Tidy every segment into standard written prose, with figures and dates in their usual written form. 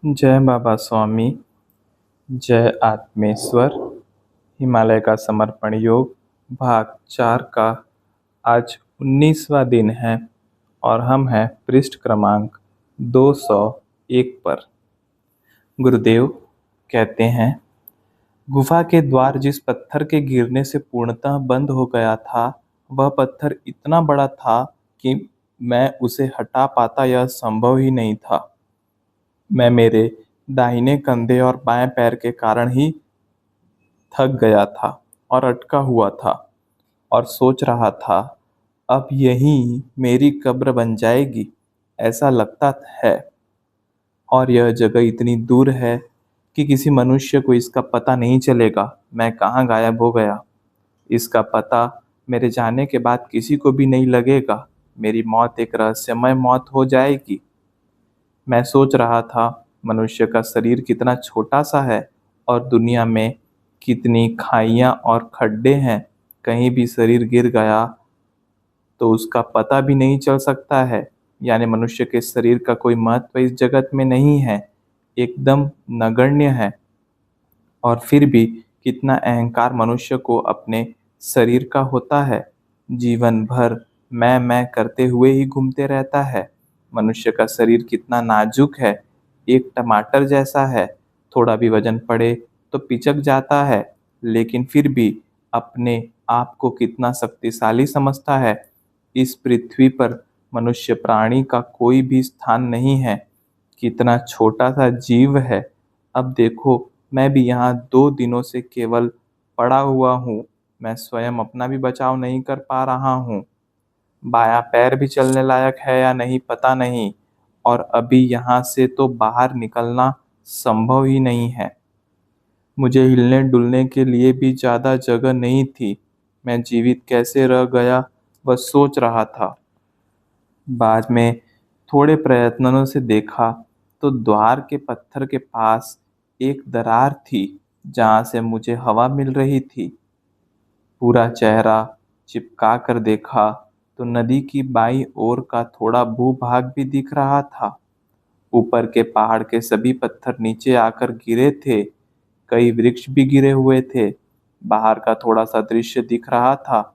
जय बाबा स्वामी। जय आत्मेश्वर। हिमालय का समर्पण योग भाग 4 का आज 19वां दिन है और हम हैं पृष्ठ क्रमांक 201 पर। गुरुदेव कहते हैं, गुफा के द्वार जिस पत्थर के गिरने से पूर्णतः बंद हो गया था, वह पत्थर इतना बड़ा था कि मैं उसे हटा पाता यह संभव ही नहीं था। मैं मेरे दाहिने कंधे और बाएं पैर के कारण ही थक गया था और अटका हुआ था और सोच रहा था, अब यही मेरी कब्र बन जाएगी ऐसा लगता है। और यह जगह इतनी दूर है कि किसी मनुष्य को इसका पता नहीं चलेगा मैं कहाँ गायब हो गया। इसका पता मेरे जाने के बाद किसी को भी नहीं लगेगा। मेरी मौत एक रहस्यमय मौत हो जाएगी। मैं सोच रहा था, मनुष्य का शरीर कितना छोटा सा है और दुनिया में कितनी खाइयाँ और खड्डे हैं। कहीं भी शरीर गिर गया तो उसका पता भी नहीं चल सकता है। यानी मनुष्य के शरीर का कोई महत्व इस जगत में नहीं है, एकदम नगण्य है। और फिर भी कितना अहंकार मनुष्य को अपने शरीर का होता है। जीवन भर मैं करते हुए ही घूमते रहता है। मनुष्य का शरीर कितना नाजुक है, एक टमाटर जैसा है। थोड़ा भी वजन पड़े तो पिचक जाता है, लेकिन फिर भी अपने आप को कितना शक्तिशाली समझता है। इस पृथ्वी पर मनुष्य प्राणी का कोई भी स्थान नहीं है। कितना छोटा सा जीव है। अब देखो, मैं भी यहाँ 2 दिनों से केवल पड़ा हुआ हूँ। मैं स्वयं अपना भी बचाव नहीं कर पा रहा हूँ। बायां पैर भी चलने लायक है या नहीं पता नहीं। और अभी यहाँ से तो बाहर निकलना संभव ही नहीं है। मुझे हिलने डुलने के लिए भी ज़्यादा जगह नहीं थी। मैं जीवित कैसे रह गया वह सोच रहा था। बाद में थोड़े प्रयत्नों से देखा तो द्वार के पत्थर के पास एक दरार थी जहाँ से मुझे हवा मिल रही थी। पूरा चेहरा चिपका कर देखा तो नदी की बाईं ओर का थोड़ा भूभाग भी दिख रहा था। ऊपर के पहाड़ के सभी पत्थर नीचे आकर गिरे थे। कई वृक्ष भी गिरे हुए थे। बाहर का थोड़ा सा दृश्य दिख रहा था।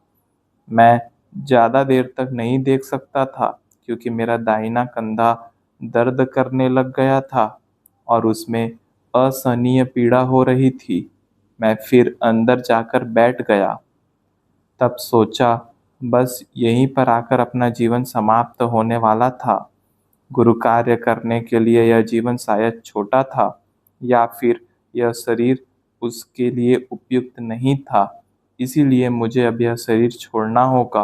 मैं ज्यादा देर तक नहीं देख सकता था क्योंकि मेरा दाहिना कंधा दर्द करने लग गया था और उसमें असहनीय पीड़ा हो रही थी। मैं फिर अंदर जाकर बैठ गया। तब सोचा, बस यहीं पर आकर अपना जीवन समाप्त होने वाला था। गुरु कार्य करने के लिए यह जीवन शायद छोटा था या फिर यह शरीर उसके लिए उपयुक्त नहीं था। इसीलिए मुझे अब यह शरीर छोड़ना होगा।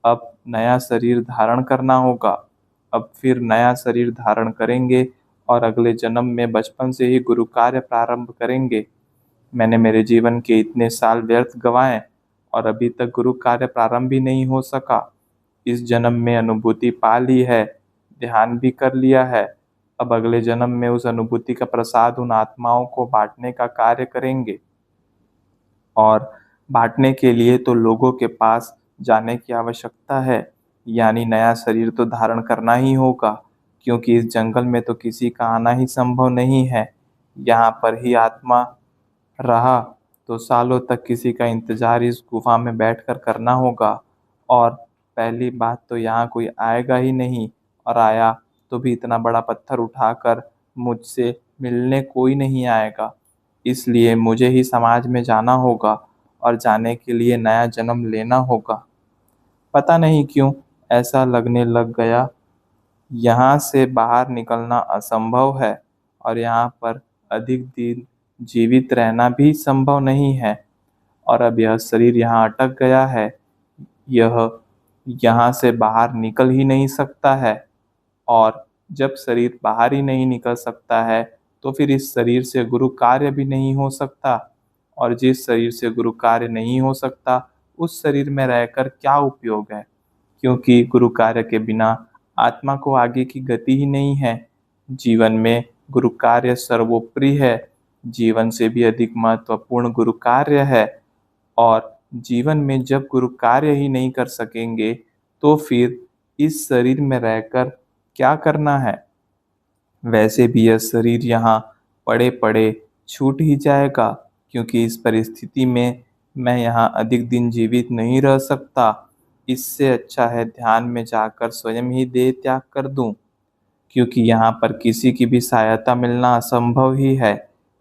अब नया शरीर धारण करना होगा। अब फिर नया शरीर धारण करेंगे और अगले जन्म में बचपन से ही गुरु कार्य प्रारंभ करेंगे। मैंने मेरे जीवन के इतने साल व्यर्थ गंवाए और अभी तक गुरु कार्य प्रारंभ भी नहीं हो सका। इस जन्म में अनुभूति पा ली है, ध्यान भी कर लिया है। अब अगले जन्म में उस अनुभूति का प्रसाद उन आत्माओं को बांटने का कार्य करेंगे। और बांटने के लिए तो लोगों के पास जाने की आवश्यकता है। यानी नया शरीर तो धारण करना ही होगा, क्योंकि इस जंगल में तो किसी का आना ही संभव नहीं है। यहाँ पर ही आत्मा रहा तो सालों तक किसी का इंतजार इस गुफा में बैठकर करना होगा। और पहली बात तो यहाँ कोई आएगा ही नहीं, और आया तो भी इतना बड़ा पत्थर उठाकर मुझसे मिलने कोई नहीं आएगा। इसलिए मुझे ही समाज में जाना होगा और जाने के लिए नया जन्म लेना होगा। पता नहीं क्यों ऐसा लगने लग गया। यहाँ से बाहर निकलना असंभव है और यहाँ पर अधिक दिन जीवित रहना भी संभव नहीं है। और अब यह शरीर यहाँ अटक गया है। यह यहाँ से बाहर निकल ही नहीं सकता है। और जब शरीर बाहर ही नहीं निकल सकता है तो फिर इस शरीर से गुरु कार्य भी नहीं हो सकता। और जिस शरीर से गुरु कार्य नहीं हो सकता उस शरीर में रहकर क्या उपयोग है, क्योंकि गुरु कार्य के बिना आत्मा को आगे की गति ही नहीं है। जीवन में गुरु कार्य सर्वोपरि है। जीवन से भी अधिक महत्वपूर्ण गुरु कार्य है। और जीवन में जब गुरु कार्य ही नहीं कर सकेंगे तो फिर इस शरीर में रहकर क्या करना है। वैसे भी यह शरीर यहाँ पड़े पड़े छूट ही जाएगा, क्योंकि इस परिस्थिति में मैं यहाँ अधिक दिन जीवित नहीं रह सकता। इससे अच्छा है ध्यान में जाकर स्वयं ही देह त्याग कर दूं, क्योंकि यहाँ पर किसी की भी सहायता मिलना असंभव ही है।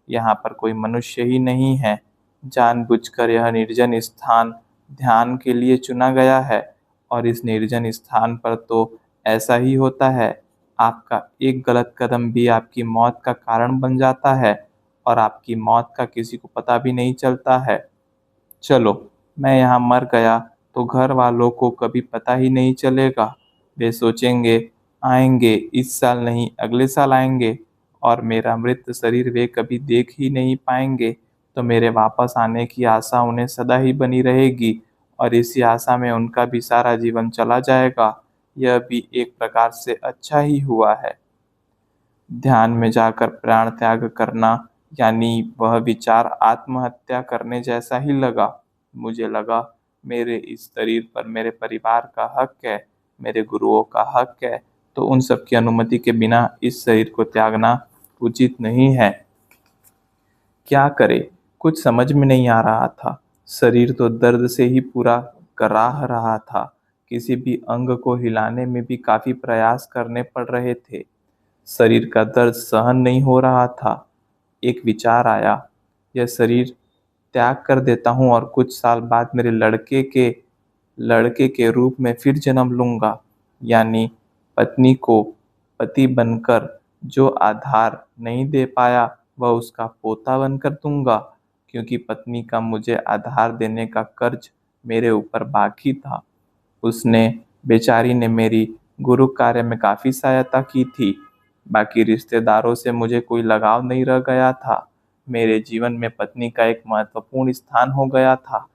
यहाँ पर कोई मनुष्य ही नहीं है। जानबूझकर यह निर्जन स्थान ध्यान के लिए चुना गया है, और इस निर्जन स्थान पर तो ऐसा ही होता है। आपका एक गलत कदम भी आपकी मौत का कारण बन जाता है, और आपकी मौत का किसी को पता भी नहीं चलता है। चलो, मैं यहाँ मर गया तो घर वालों को कभी पता ही नहीं चलेगा। वे सोचेंगे आएंगे, इस साल नहीं अगले साल आएंगे, और मेरा मृत शरीर वे कभी देख ही नहीं पाएंगे। तो मेरे वापस आने की आशा उन्हें सदा ही बनी रहेगी, और इसी आशा में उनका भी सारा जीवन चला जाएगा। यह भी एक प्रकार से अच्छा ही हुआ है। ध्यान में जाकर प्राण त्याग करना, यानी वह विचार आत्महत्या करने जैसा ही लगा। मुझे लगा मेरे इस शरीर पर मेरे परिवार का हक है, मेरे गुरुओं का हक है, तो उन सब की अनुमति के बिना इस शरीर को त्यागना उचित नहीं है। क्या करे, कुछ समझ में नहीं आ रहा था। शरीर तो दर्द से ही पूरा कराह रहा था। किसी भी अंग को हिलाने में भी काफी प्रयास करने पड़ रहे थे। शरीर का दर्द सहन नहीं हो रहा था। एक विचार आया, यह शरीर त्याग कर देता हूँ और कुछ साल बाद मेरे लड़के के रूप में फिर जन्म लूंगा, यानी पत्नी को पति बनकर जो आधार नहीं दे पाया वह उसका पोता बनकर दूंगा, क्योंकि पत्नी का मुझे आधार देने का कर्ज मेरे ऊपर बाकी था। उसने बेचारी ने मेरी गुरु कार्य में काफी सहायता की थी। बाकी रिश्तेदारों से मुझे कोई लगाव नहीं रह गया था। मेरे जीवन में पत्नी का एक महत्वपूर्ण स्थान हो गया था।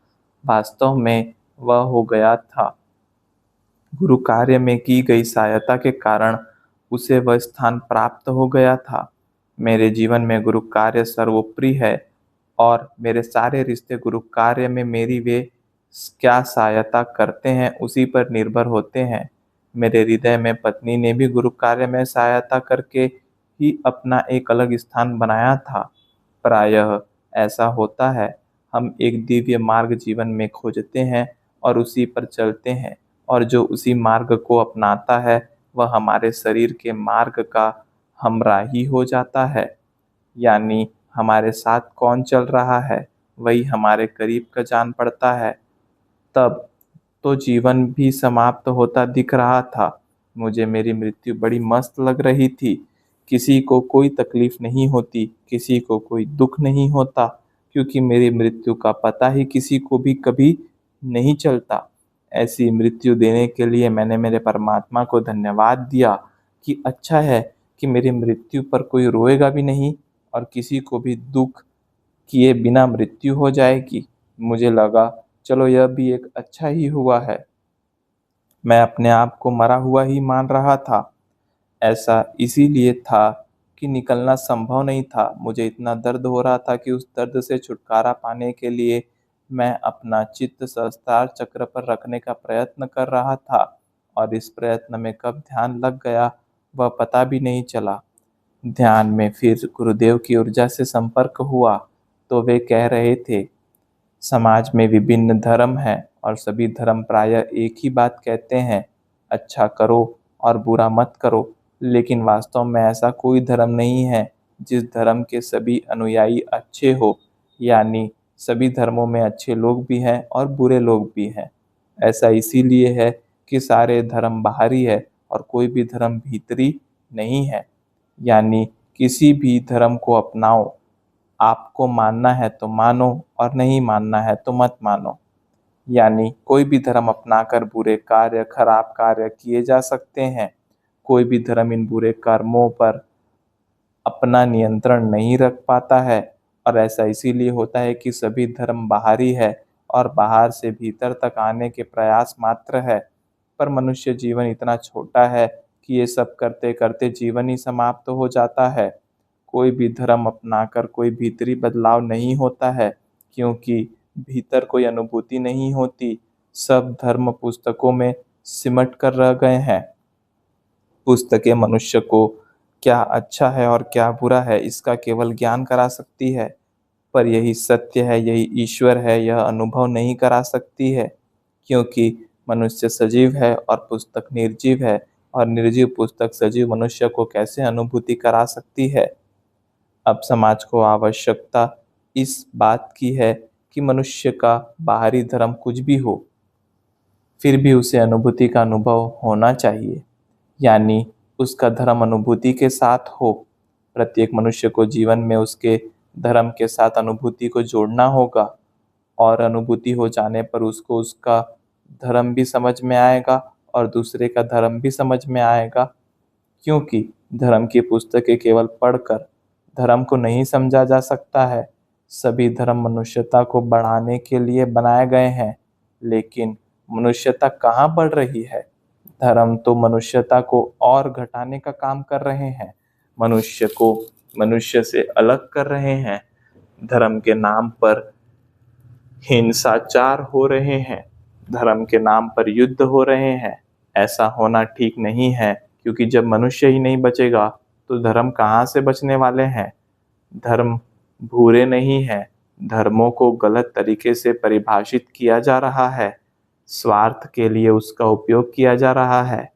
वास्तव में वह हो गया था। गुरु कार्य में की गई सहायता के कारण उसे वह स्थान प्राप्त हो गया था। मेरे जीवन में गुरु कार्य सर्वोपरि है, और मेरे सारे रिश्ते गुरु कार्य में मेरी वे क्या सहायता करते हैं उसी पर निर्भर होते हैं। मेरे हृदय में पत्नी ने भी गुरु कार्य में सहायता करके ही अपना एक अलग स्थान बनाया था। प्रायः ऐसा होता है, हम एक दिव्य मार्ग जीवन में खोजते हैं और उसी पर चलते हैं, और जो उसी मार्ग को अपनाता है वह हमारे शरीर के मार्ग का हमराही हो जाता है। यानी हमारे साथ कौन चल रहा है वही हमारे करीब का जान पड़ता है। तब तो जीवन भी समाप्त होता दिख रहा था। मुझे मेरी मृत्यु बड़ी मस्त लग रही थी। किसी को कोई तकलीफ नहीं होती, किसी को कोई दुख नहीं होता, क्योंकि मेरी मृत्यु का पता ही किसी को भी कभी नहीं चलता। ऐसी मृत्यु देने के लिए मैंने मेरे परमात्मा को धन्यवाद दिया कि अच्छा है कि मेरी मृत्यु पर कोई रोएगा भी नहीं, और किसी को भी दुख किए बिना मृत्यु हो जाएगी। मुझे लगा चलो यह भी एक अच्छा ही हुआ है। मैं अपने आप को मरा हुआ ही मान रहा था। ऐसा इसीलिए था कि निकलना संभव नहीं था। मुझे इतना दर्द हो रहा था कि उस दर्द से छुटकारा पाने के लिए मैं अपना चित्त सहस्त्रार चक्र पर रखने का प्रयत्न कर रहा था, और इस प्रयत्न में कब ध्यान लग गया वह पता भी नहीं चला। ध्यान में फिर गुरुदेव की ऊर्जा से संपर्क हुआ तो वे कह रहे थे, समाज में विभिन्न धर्म हैं और सभी धर्म प्रायः एक ही बात कहते हैं, अच्छा करो और बुरा मत करो। लेकिन वास्तव में ऐसा कोई धर्म नहीं है जिस धर्म के सभी अनुयायी अच्छे हो, यानी सभी धर्मों में अच्छे लोग भी हैं और बुरे लोग भी हैं। ऐसा इसीलिए है कि सारे धर्म बाहरी है और कोई भी धर्म भीतरी नहीं है। यानी किसी भी धर्म को अपनाओ, आपको मानना है तो मानो और नहीं मानना है तो मत मानो। यानी कोई भी धर्म अपनाकर बुरे कार्य, खराब कार्य किए जा सकते हैं। कोई भी धर्म इन बुरे कर्मों पर अपना नियंत्रण नहीं रख पाता है, और ऐसा इसीलिए होता है कि सभी धर्म बाहरी है और बाहर से भीतर तक आने के प्रयास मात्र है। पर मनुष्य जीवन इतना छोटा है कि ये सब करते करते जीवन ही समाप्त हो जाता है। कोई भी धर्म अपनाकर कोई भीतरी बदलाव नहीं होता है, क्योंकि भीतर कोई अनुभूति नहीं होती। सब धर्म पुस्तकों में सिमट कर रह गए हैं। पुस्तकें मनुष्य को क्या अच्छा है और क्या बुरा है इसका केवल ज्ञान करा सकती है, पर यही सत्य है, यही ईश्वर है, यह अनुभव नहीं करा सकती है। क्योंकि मनुष्य सजीव है और पुस्तक निर्जीव है, और निर्जीव पुस्तक सजीव मनुष्य को कैसे अनुभूति करा सकती है। अब समाज को आवश्यकता इस बात की है कि मनुष्य का बाहरी धर्म कुछ भी हो, फिर भी उसे अनुभूति का अनुभव होना चाहिए। यानी उसका धर्म अनुभूति के साथ हो। प्रत्येक मनुष्य को जीवन में उसके धर्म के साथ अनुभूति को जोड़ना होगा, और अनुभूति हो जाने पर उसको उसका धर्म भी समझ में आएगा और दूसरे का धर्म भी समझ में आएगा। क्योंकि धर्म की पुस्तकें केवल पढ़कर धर्म को नहीं समझा जा सकता है। सभी धर्म मनुष्यता को बढ़ाने के लिए बनाए गए हैं, लेकिन मनुष्यता कहाँ बढ़ रही है? धर्म तो मनुष्यता को और घटाने का काम कर रहे हैं, मनुष्य को मनुष्य से अलग कर रहे हैं। धर्म के नाम पर हिंसाचार हो रहे हैं, धर्म के नाम पर युद्ध हो रहे हैं। ऐसा होना ठीक नहीं है, क्योंकि जब मनुष्य ही नहीं बचेगा तो धर्म कहाँ से बचने वाले हैं। धर्म बुरे नहीं है, धर्मों को गलत तरीके से परिभाषित किया जा रहा है, स्वार्थ के लिए उसका उपयोग किया जा रहा है,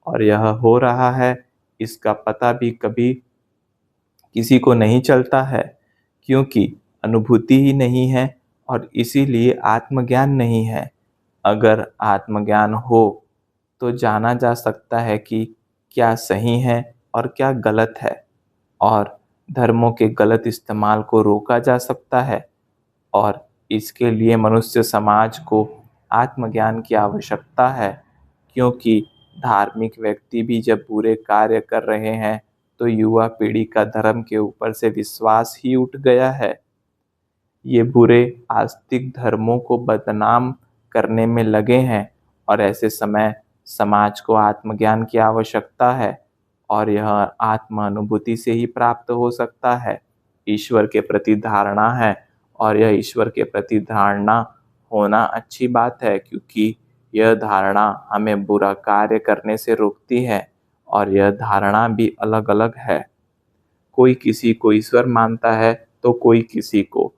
और यह हो रहा है इसका पता भी कभी किसी को नहीं चलता है, क्योंकि अनुभूति ही नहीं है और इसीलिए आत्मज्ञान नहीं है। अगर आत्मज्ञान हो तो जाना जा सकता है कि क्या सही है और क्या गलत है, और धर्मों के गलत इस्तेमाल को रोका जा सकता है। और इसके लिए मनुष्य समाज को आत्मज्ञान की आवश्यकता है, क्योंकि धार्मिक व्यक्ति भी जब बुरे कार्य कर रहे हैं तो युवा पीढ़ी का धर्म के ऊपर से विश्वास ही उठ गया है। ये बुरे आस्तिक धर्मों को बदनाम करने में लगे हैं, और ऐसे समय समाज को आत्मज्ञान की आवश्यकता है, और यह आत्म अनुभूति से ही प्राप्त हो सकता है। ईश्वर के प्रति धारणा है, और यह ईश्वर के प्रति धारणा होना अच्छी बात है, क्योंकि यह धारणा हमें बुरा कार्य करने से रोकती है, और यह धारणा भी अलग अलग है। कोई किसी को ईश्वर मानता है तो कोई किसी को,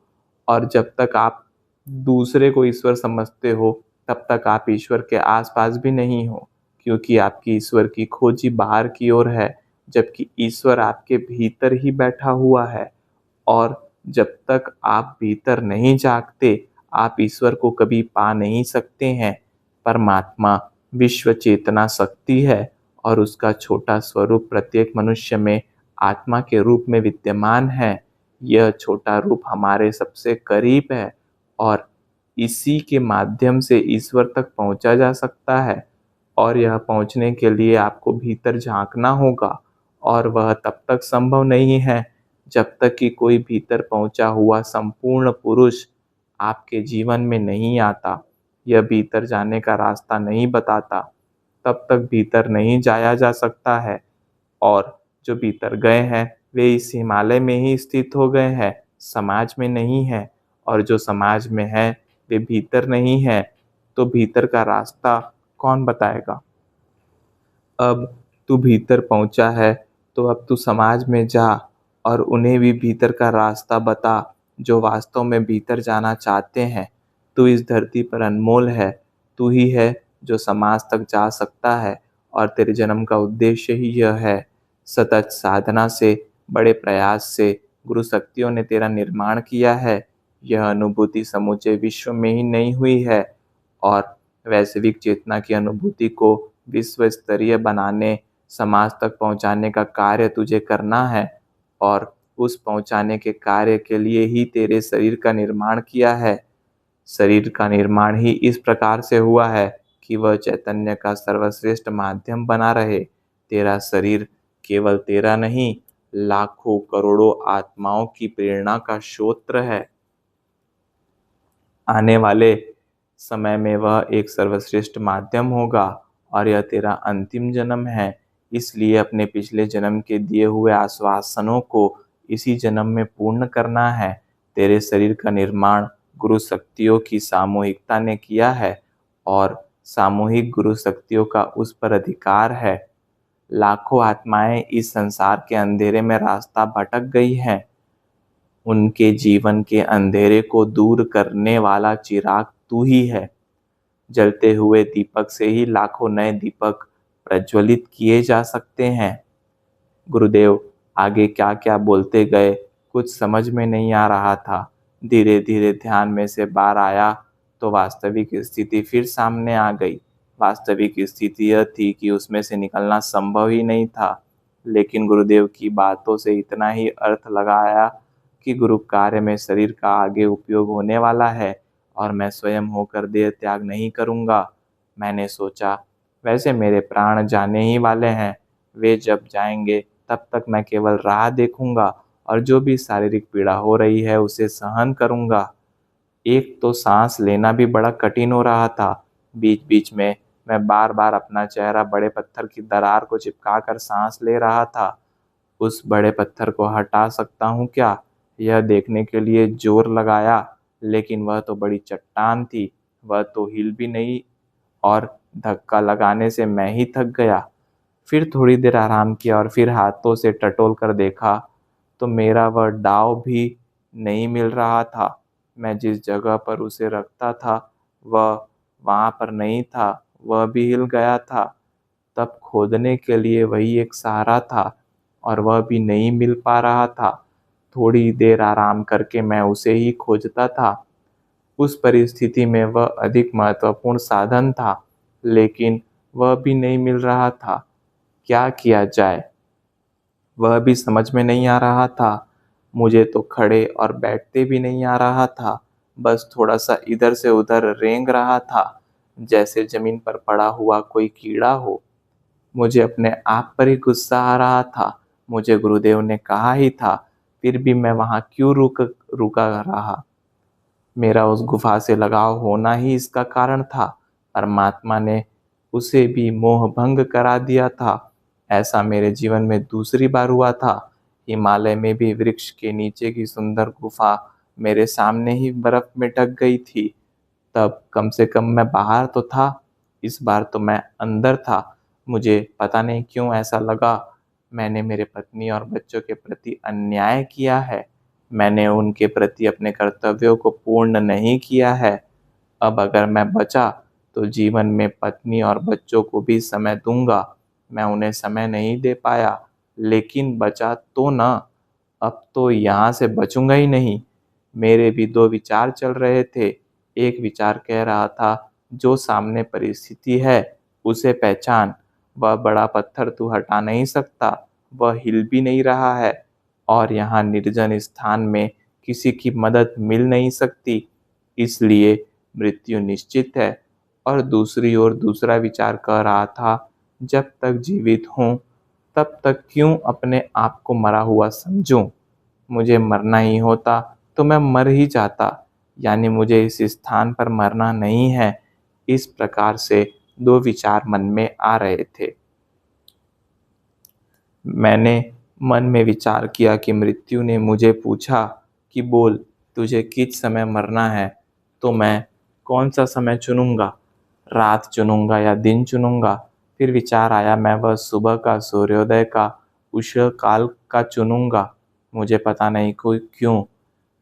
और जब तक आप दूसरे को ईश्वर समझते हो तब तक आप ईश्वर के आसपास भी नहीं हो, क्योंकि आपकी ईश्वर की खोजी बाहर की ओर है, जबकि ईश्वर आपके भीतर ही बैठा हुआ है। और जब तक आप भीतर नहीं जागते, आप ईश्वर को कभी पा नहीं सकते हैं। परमात्मा विश्व चेतना शक्ति है, और उसका छोटा स्वरूप प्रत्येक मनुष्य में आत्मा के रूप में विद्यमान है। यह छोटा रूप हमारे सबसे करीब है, और इसी के माध्यम से ईश्वर तक पहुंचा जा सकता है। और यह पहुंचने के लिए आपको भीतर झांकना होगा, और वह तब तक संभव नहीं है जब तक कि कोई भीतर पहुंचा हुआ संपूर्ण पुरुष आपके जीवन में नहीं आता, यह भीतर जाने का रास्ता नहीं बताता, तब तक भीतर नहीं जाया जा सकता है। और जो भीतर गए हैं वे इस हिमालय में ही स्थित हो गए हैं, समाज में नहीं है। और जो समाज में है वे भीतर नहीं है, तो भीतर का रास्ता कौन बताएगा। अब तू भीतर पहुंचा है तो अब तू समाज में जा और उन्हें भी भीतर का रास्ता बता, जो वास्तव में भीतर जाना चाहते हैं। तू इस धरती पर अनमोल है, तू ही है जो समाज तक जा सकता है, और तेरे जन्म का उद्देश्य ही यह है। सतत साधना से, बड़े प्रयास से गुरु शक्तियों ने तेरा निर्माण किया है। यह अनुभूति समूचे विश्व में ही नहीं हुई है, और वैश्विक चेतना की अनुभूति को विश्व स्तरीय बनाने, समाज तक पहुंचाने का कार्य तुझे करना है। और उस पहुंचाने के कार्य के लिए ही तेरे शरीर का निर्माण किया है। शरीर का निर्माण ही इस प्रकार से हुआ है कि वह चैतन्य का सर्वश्रेष्ठ माध्यम बना रहे। तेरा शरीर केवल तेरा नहीं, लाखों करोड़ों आत्माओं की प्रेरणा का स्रोत है। आने वाले समय में वह एक सर्वश्रेष्ठ माध्यम होगा, और यह तेरा अंतिम जन्म है। इसलिए अपने पिछले जन्म के दिए हुए आश्वासनों को इसी जन्म में पूर्ण करना है। तेरे शरीर का निर्माण गुरु शक्तियों की सामूहिकता ने किया है, और सामूहिक गुरु शक्तियों का उस पर अधिकार है। लाखों आत्माएं इस संसार के अंधेरे में रास्ता भटक गई हैं। उनके जीवन के अंधेरे को दूर करने वाला चिराग तू ही है। जलते हुए दीपक से ही लाखों नए दीपक प्रज्वलित किए जा सकते हैं। गुरुदेव आगे क्या क्या बोलते गए कुछ समझ में नहीं आ रहा था। धीरे धीरे ध्यान में से बाहर आया तो वास्तविक स्थिति फिर सामने आ गई। वास्तविक स्थिति यह थी कि उसमें से निकलना संभव ही नहीं था। लेकिन गुरुदेव की बातों से इतना ही अर्थ लगाया कि गुरु कार्य में शरीर का आगे उपयोग होने वाला है और मैं स्वयं होकर देह त्याग नहीं करूँगा। मैंने सोचा वैसे मेरे प्राण जाने ही वाले हैं। वे जब जाएंगे तब तक मैं केवल राह देखूंगा और जो भी शारीरिक पीड़ा हो रही है उसे सहन करूंगा। एक तो सांस लेना भी बड़ा कठिन हो रहा था। बीच बीच में मैं बार बार अपना चेहरा बड़े पत्थर की दरार को चिपका कर सांस ले रहा था। उस बड़े पत्थर को हटा सकता हूँ क्या, यह देखने के लिए जोर लगाया, लेकिन वह तो बड़ी चट्टान थी। वह तो हिल भी नहीं और धक्का लगाने से मैं ही थक गया। फिर थोड़ी देर आराम किया और फिर हाथों से टटोल कर देखा तो मेरा वह डाव भी नहीं मिल रहा था। मैं जिस जगह पर उसे रखता था वह वहाँ पर नहीं था, वह भी हिल गया था। तब खोदने के लिए वही एक सहारा था और वह भी नहीं मिल पा रहा था। थोड़ी देर आराम करके मैं उसे ही खोजता था। उस परिस्थिति में वह अधिक महत्वपूर्ण साधन था, लेकिन वह भी नहीं मिल रहा था। क्या किया जाए वह भी समझ में नहीं आ रहा था। मुझे तो खड़े और बैठते भी नहीं आ रहा था। बस थोड़ा सा इधर से उधर रेंग रहा था, जैसे जमीन पर पड़ा हुआ कोई कीड़ा हो। मुझे अपने आप पर ही गुस्सा आ रहा था। मुझे गुरुदेव ने कहा ही था, फिर भी मैं वहाँ क्यों रुका रहा। मेरा उस गुफा से लगाव होना ही इसका कारण था। परमात्मा ने उसे भी मोह भंग करा दिया था। ऐसा मेरे जीवन में दूसरी बार हुआ था। हिमालय में भी वृक्ष के नीचे की सुंदर गुफा मेरे सामने ही बर्फ में ढक गई थी। तब कम से कम मैं बाहर तो था, इस बार तो मैं अंदर था। मुझे पता नहीं क्यों ऐसा लगा मैंने मेरे पत्नी और बच्चों के प्रति अन्याय किया है। मैंने उनके प्रति अपने कर्तव्यों को पूर्ण नहीं किया है। अब अगर मैं बचा तो जीवन में पत्नी और बच्चों को भी समय दूंगा। मैं उन्हें समय नहीं दे पाया, लेकिन बचा तो ना। अब तो यहाँ से बचूंगा ही नहीं। मेरे भी दो विचार चल रहे थे। एक विचार कह रहा था, जो सामने परिस्थिति है उसे पहचान। वह बड़ा पत्थर तू हटा नहीं सकता, वह हिल भी नहीं रहा है और यहाँ निर्जन स्थान में किसी की मदद मिल नहीं सकती, इसलिए मृत्यु निश्चित है। और दूसरी ओर दूसरा विचार कह रहा था, जब तक जीवित हूँ तब तक क्यों अपने आप को मरा हुआ समझूं। मुझे मरना ही होता तो मैं मर ही जाता, यानी मुझे इस स्थान पर मरना नहीं है। इस प्रकार से दो विचार मन में आ रहे थे। मैंने मन में विचार किया कि मृत्यु ने मुझे पूछा कि बोल तुझे किस समय मरना है, तो मैं कौन सा समय चुनूंगा, रात चुनूंगा या दिन चुनूंगा। फिर विचार आया मैं वह सुबह का सूर्योदय का उषः काल का चुनूंगा। मुझे पता नहीं कोई क्यों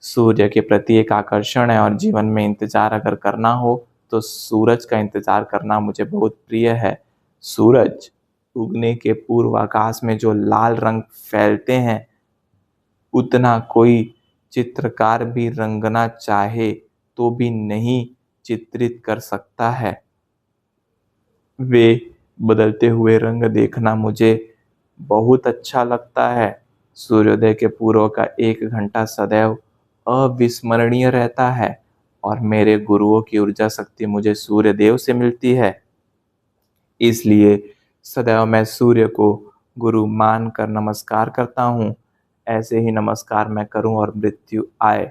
सूर्य के प्रति एक आकर्षण है और जीवन में इंतजार अगर करना हो तो सूरज का इंतजार करना मुझे बहुत प्रिय है। सूरज उगने के पूर्व आकाश में जो लाल रंग फैलते हैं, उतना कोई चित्रकार भी रंगना चाहे तो भी नहीं चित्रित कर सकता है। वे बदलते हुए रंग देखना मुझे बहुत अच्छा लगता है। सूर्योदय के पूर्व का 1 घंटा सदैव अविस्मरणीय रहता है और मेरे गुरुओं की ऊर्जा शक्ति मुझे सूर्य देव से मिलती है। इसलिए सदैव मैं सूर्य को गुरु मान कर नमस्कार करता हूँ। ऐसे ही नमस्कार मैं करूँ और मृत्यु आए,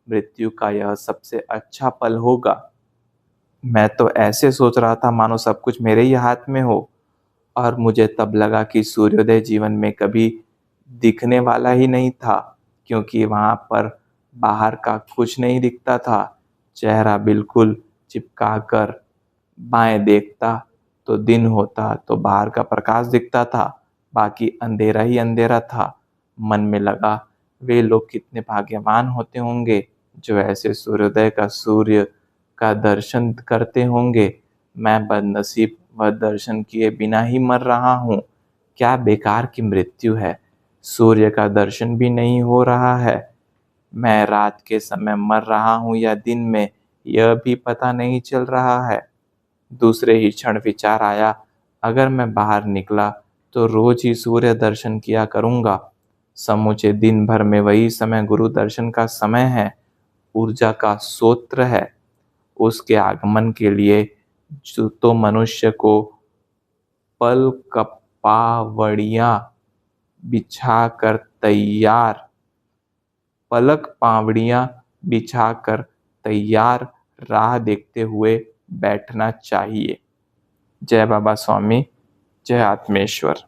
मृत्यु का यह सबसे अच्छा पल होगा। मैं तो ऐसे सोच रहा था मानो सब कुछ मेरे ही हाथ में हो। और मुझे तब लगा कि सूर्योदय जीवन में कभी दिखने वाला ही नहीं था, क्योंकि वहाँ पर बाहर का कुछ नहीं दिखता था। चेहरा बिल्कुल चिपका कर बाएं देखता तो दिन होता तो बाहर का प्रकाश दिखता था, बाकी अंधेरा ही अंधेरा था। मन में लगा, वे लोग कितने भाग्यवान होते होंगे जो ऐसे सूर्य का दर्शन करते होंगे। मैं बदनसीब, वह दर्शन किए बिना ही मर रहा हूँ। क्या बेकार की मृत्यु है, सूर्य का दर्शन भी नहीं हो रहा है। मैं रात के समय मर रहा हूँ या दिन में, यह भी पता नहीं चल रहा है। दूसरे ही क्षण विचार आया, अगर मैं बाहर निकला तो रोज ही सूर्य दर्शन किया करूँगा। समूचे दिन भर में वही समय गुरु दर्शन का समय है, ऊर्जा का स्रोत है। उसके आगमन के लिए जो तो मनुष्य को पल कपावड़ियाँ बिछाकर तैयार पलक पावड़ियाँ बिछाकर तैयार राह देखते हुए बैठना चाहिए। जय बाबा स्वामी, जय आत्मेश्वर।